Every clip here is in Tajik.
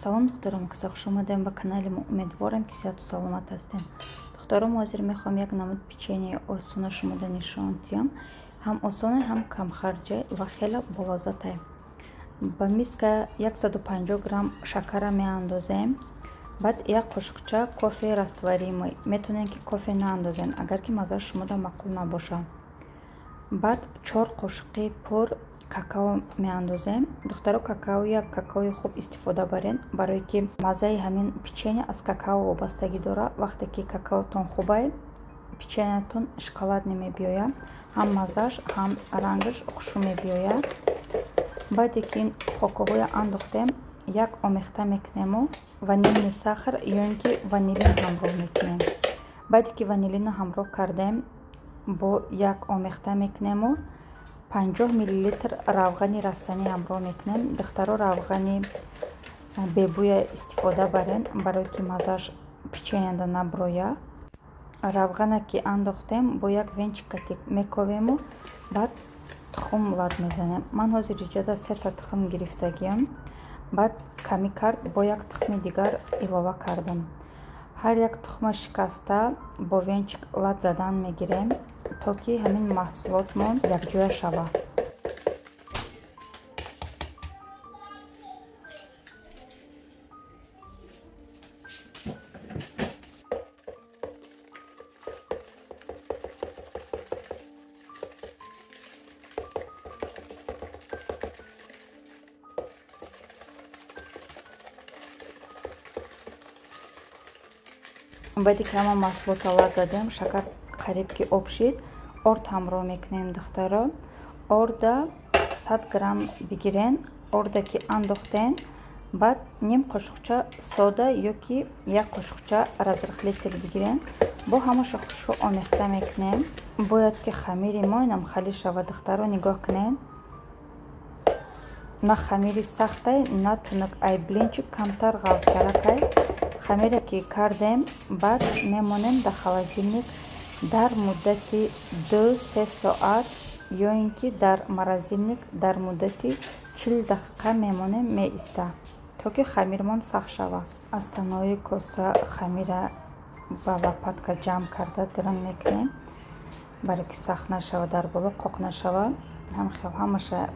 салом духтарам, ки хуш омадем ба канали мо. Умедворам ки сеҳату саломат ҳастем. Духтарам, ҳозир мехоҳам як намуд печенияи осона шумода нишон диҳам. ҳам осона, ҳам камхарҷе ва хеле болаззате. Ба миска 150 грамм шакара меандозем. баъд як қошуқча кофе растваримый. Метавонем ки кофе наандозем, агар ки маззаи шумода маъқул набоша. баъд 4 қошуқи пур какао меандозем. Духтаро, какао як какаои хуб истифода барен, барое ки маззаи ҳамин печения аз какао вобастагӣ дорад. вақте ки какаотон хубай, печениятон шоколад намебиёяд, ҳам маззаш, ҳам рангаш хушрӯ мебиёяд. баъде ки ин хокоҳоя андохтем, як омехта мекунему ванилини сахар ё ин ки ванилин ҳамроҳ мекунем. баъде ки ванилина ҳамроҳ кардем, бо як омехта мекунему 50 мл равғани растанӣ ҳамроҳ мекунем. Духтаро, равғани бебӯя истифода барен, барое ки маззаш печенияда наброя. равғана ки андохтем, бо як венчик катик мековему, баъд тухм лад мезанем. ман ҳозир иҷода 3 та тухм гирифтагиам. баъд камӣ кард, бо як тухми дигар илова кардам. ҳар як тухма шикаста бо венчик лад задан мегирем, то ки ҳамин маҳсулотмон якҷоя шавад. баъде ки ҳама маҳсулота лад задем, шакар қариб ки об шид, орд ҳамроҳ мекунем. духтаро, орда 100 грамм бигирен. орда ки андохтен, баъд ним қошуқча сода ё ки як қошуқча разрыхлитель бигирен. бо ҳамаша хушрӯ омехта мекунем. бояд ки хамири мо инам хали шавад. духтаро, нигоҳ кунед, на хамири сахтай, на тунук. ай блинчик камтар ғафстаракай. хамире ки кардем, баъд мемонем дар холодильник дар муддати 2-3 соат ё ин ки дар морозилник дар муддати 40 дақиқа мемонем меиста, то ки хамирмон сахт шавад. аз танои коса хамира ба лопатка ҷамъ карда дрын мекунем, барое ки сахт нашавад, дар боло қоқ нашавад. ҳамаша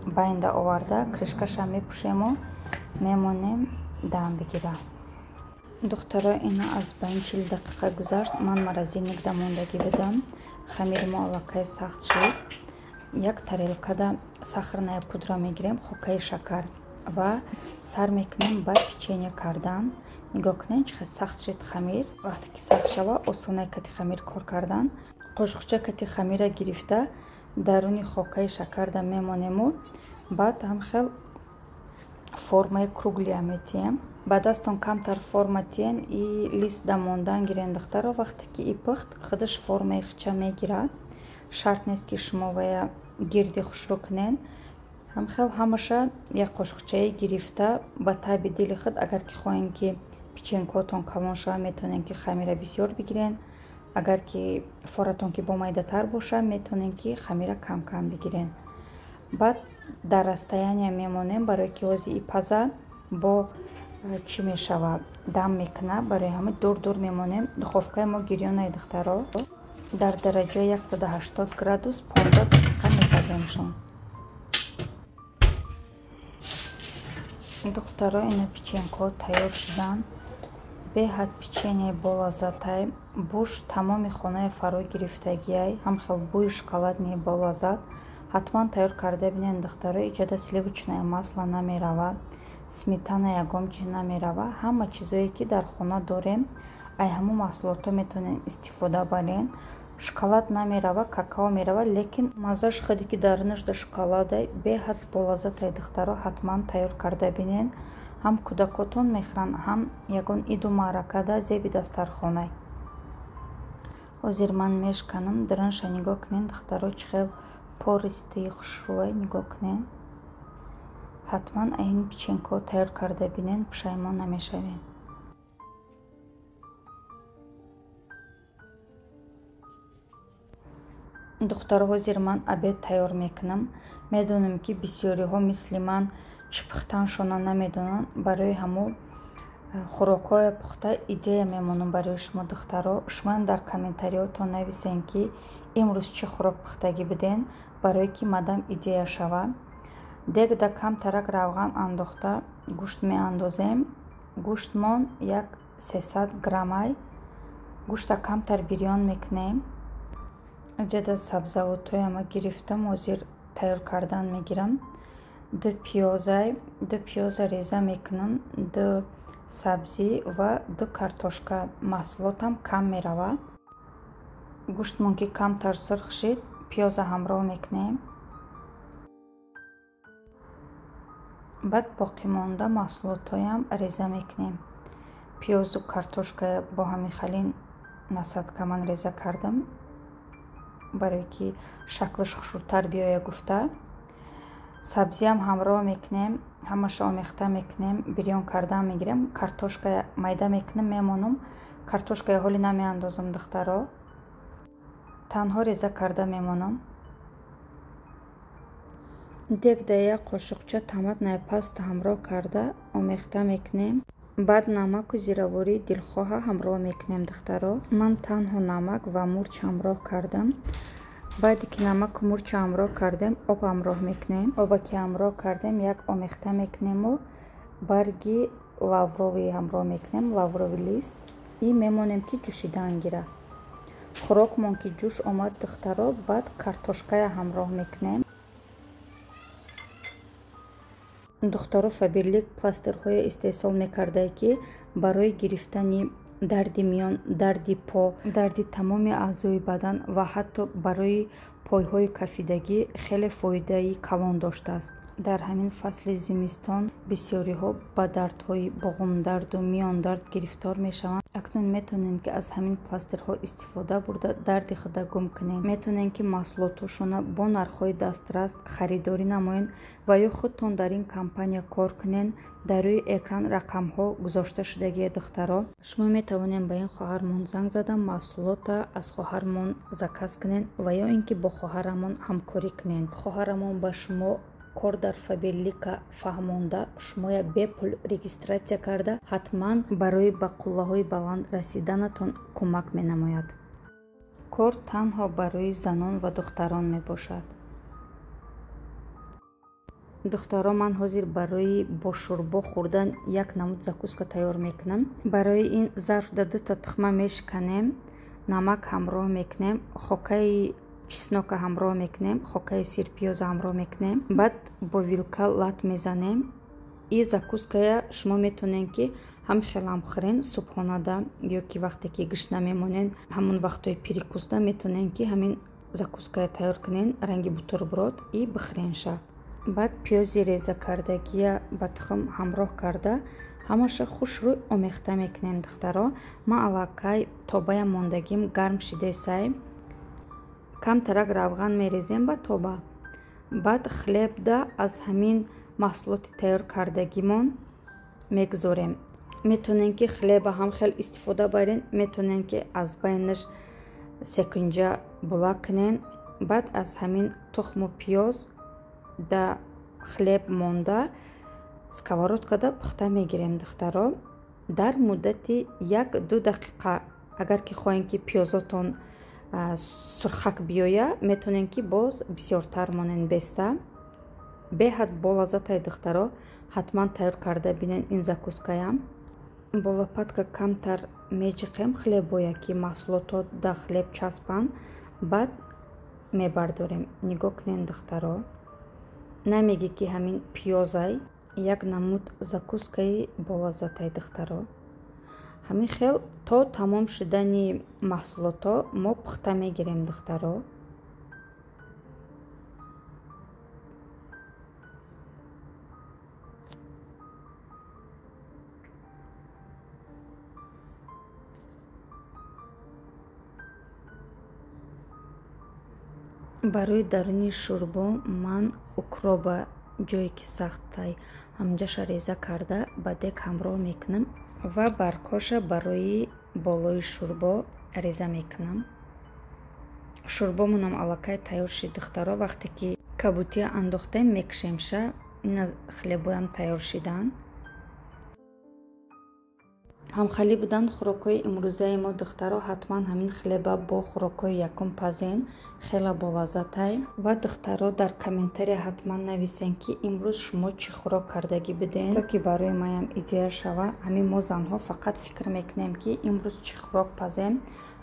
байнда оварда кришкаша мепӯшему, мемонем дам бигира. духтаро, ина аз баин 40 дақиқа гузашт. ман морозилник да мондагӣ будам. хамири мо аллакай сахт шуд. як тарелкада сахарная пудра мегирем, хокаи шакар ва сар мекунем ба печения кардан. нигоҳ кунем чӣ қадр сахт шуд хамир. вақте ки сахт шава, осона кати хамир кор кардан. қошуқча кати хамира гирифта даруни хокаи шакарда мемонему. баъд ҳамхел формаи круглия метием. ба дастон камтар форма тиен и лист да мондан гирен. духтаро, вақте ки и пухт, худаш формаи хуча мегирад. шарт нест ки шумо вая гирди хушрӯ кунен. ҳамхел ҳамаша як қошуқчаи гирифта ба таби дили худ, агар ки хоҳем ки печенкаотон калон шава, метавонем ки хамира бисёр бигирен. агар ки форатон ки бомайдатар боша, метавонем ки хамира кам бигирен. баъд дар расстояния мемонем, барое ки ози и паза бо чӣ мешавад, дам мекунад. барои ҳамин дур мемонем. духовкаи мо гирёнаи духтаро, дар дараҷаи 180 градус 15 дақиқа мепаземшон. духтаро, ина печенкаҳо тайёр шудан. беҳад печенияи болаззатай. буш тамоми хонаи фаро гирифтагиай. ҳамхел бӯи шоколадни болаззат. ҳатман тайёр карда бинен. духтаро, иҷода сливочное масло намеравад, сметана ягон чиз намеравад. ҳама чизое ки дар хона дорем, ай ҳамон маҳсулото метавонем истифода барен. шоколад намеравад, какао меравад, лекин маззаш худе ки дарунаш да шоколадай, беҳад болаззатай. духтаро, ҳатман тайёр карда бинен. ҳам кӯдакотон мехӯранд, ҳам ягон иду маъракада зеби дастархонай. ҳозир ман мешканам. дрынша нигоҳ кунен. духтаро, чӣ хел пористи хушрӯай. нигоҳ кунен. ҳатман ин печенкаҳо тайёр карда бинен, пушаймон намешавем. духтаро ҳозир ман обед тайёр мекунам. Медонам ки бисёриҳо мисли ман чипхтаншона намедонанд. Барои ҳамо хӯрокҳои пухта идея мемонам барои шумо духтаро. Шумоам дар комментариётон нависен ки имрӯз чӣ хӯрок пухтагӣ биден, барое ки мадам идея шава. Дегда камтарак равған андохта гӯшт меандозем. Гӯштмон як 300 граммай. Гӯшта камтар бирён мекунем. Ҷада сабзавотҳояма гирифтам, ҳозир тайёр кардан мегирам. 2 пиёза реза мекунам, 2 сабзӣ ва 2 картошка. маҳсулотам кам мерава. Гӯштмон ки камтар сирх шид, пиёза ҳамроҳ мекунем. баъд боқимонда маҳсулотҳоям реза мекунем. пиёзу картошка бо ҳами халин насадка ман реза кардам, барое ки шаклаш хушрӯтар биёяд гуфта. сабзиам ҳамроҳ мекунем, ҳамаша омехта мекунем, бирён кардан мегирем. картошка майда мекунем, мемонам. картошкаи ҳоли намеандозам духтаро, танҳо реза карда мемонам. дегда як қошуқча томатнаи паста ҳамроҳ карда омехта мекунем. баъд намаку зиравории дилхоҳа ҳамроҳ мекунем духтаро. ман танҳо намак ва мурч ҳамроҳ кардам. баъде ки намаку мурчро ҳамроҳ кардем, об ҳамроҳ мекунем. оба ки ҳамроҳ кардем, як омехта мекунему барги лаврови ҳамроҳ мекунем, лаврови лист. и мемонем ки ҷӯшидан гира. хӯрокмон ки ҷӯш омад духтаро, баъд картошкая ҳамроҳ мекунем. духтаро фаберлик пластирҳое истеҳсол мекардаe ки барои гирифтани дарди миён, дарди по, дарди тамоми аъзои бадан ва ҳатто барои пойҳои кафидагӣ хеле фоидаи калон доштааст. дар ҳамин фасли зимистон бисёриҳо ба дардҳои боғумдарду миёндард гирифтор мешаванд. акнун метавонем ки аз ҳамин пластирҳо истифода бурда дарди худа гум кунем. метавонем ки маҳсулотҳошона бо нархҳои дастрас харидорӣ намоед ва ё худтон дар ин компания кор кунед. дар рӯи экран рақамҳо гузошта шудагие духтаро. шумо метавонед ба ин хоҳармон занг зада маҳсулота аз хоҳармон заказ кунед ва ё ин ки бо хоҳарамон ҳамкорӣ кунед. хоҳарамон ба шумо кор дар фаберлика фаҳмонда, шумоя бепул регистратсия карда ҳатман барои ба қуллаҳои баланд расиданатон кӯмак менамояд. кор танҳо барои занон ва духтарон мебошад. духтаро, ман ҳозир барои бо шӯрбо хӯрдан як намуд закуска тайёр мекунам. барои ин зарфда 2 тухма мешиканем, намак ҳамроҳ мекунем, хокаи чеснока ҳамроҳ мекунем, хокаи сирпиёза ҳамроҳ мекунем. баъд бо вилка лат мезанем. и закуская шумо метавонед ки ҳам хелам хӯрен субҳонада ё ки вақте ки гишна мемонед, ҳамон вақтҳои перекусда метавонед ки ҳамин закуская тайёр кунед, ранги бутерброд и бихӯренша. баъд пиёзи реза кардагия ба тухм ҳамроҳ карда ҳамаша хушрӯй омехта мекунем духтаро. ман аллакай тобая мондагим гарм шидесай. камтарак равған мерезем ба тоба. баъд хлебда аз ҳамин маҳсулоти тайёр кардагимон мегузорем. метавонед ки хлеба ҳам хел истифода баред, метавонед ки аз байнаш секунҷа булак кунед. баъд аз ҳамин тухму пиёз да хлеб монда сковородкада пухта мегирем духтаро. дар муддати 1-2 дақиқа агар ки хоҳем ки пиёзотон сурхак биёя, метавонем ки боз бисёртар монен беста. беҳад болаззатай духтаро, ҳатман тайёр карда бинед ин закускаям. бо лопатка камтар меҷиқем хлебоя ки маҳсулото да хлеб часпанд. баъд мебардорем. нигоҳ кунед духтаро, намеги ки ҳамин пиёзай як намуд закускаи болаззатай духтаро. ҳамин хел то тамом шудани маҳсулото мо пухта мегирем духтаро. барои даруни шӯрбо ман укроба ҷое ки сахтай ҳамҷаша реза карда ба дег ҳамроҳ мекунам ва баргҳоша барои болои шӯрбо реза мекунам. шӯрбомонам аллакай тайёр шид. Духтаро вақте ки кабутия андохтем мекушемша. Ина хлебоям тайёр шидан. ҳамхали будан хӯрокҳои имрӯзаи мо. Духтаро ҳатман ҳамин хлеба бо хӯрокҳои якум пазен. Хела болаззатай. Ва духтаро дар комментария ҳатман нависен ки имрӯз шумо чӣ хӯрок кардагӣ буден, то ки барои маям идея шава. Ҳамин мо занҳо фақат фикр мекунем ки имрӯз чӣ хӯрок пазем.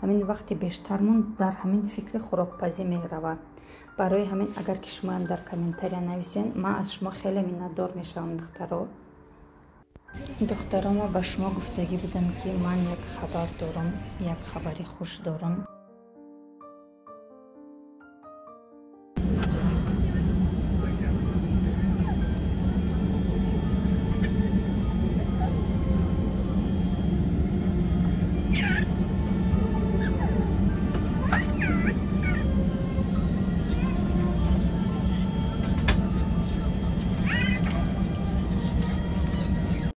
ҳамин вақти бештармон дар ҳамин фикри хӯрокпазӣ меравад. барои ҳамин агар ки шумоям дар комментария нависен, ман аз шумо хеле миннатдор мешавам. духтаро ма ба шумо гуфтагӣ будам ки ман як хабар дорам, як хабари хуш дорам.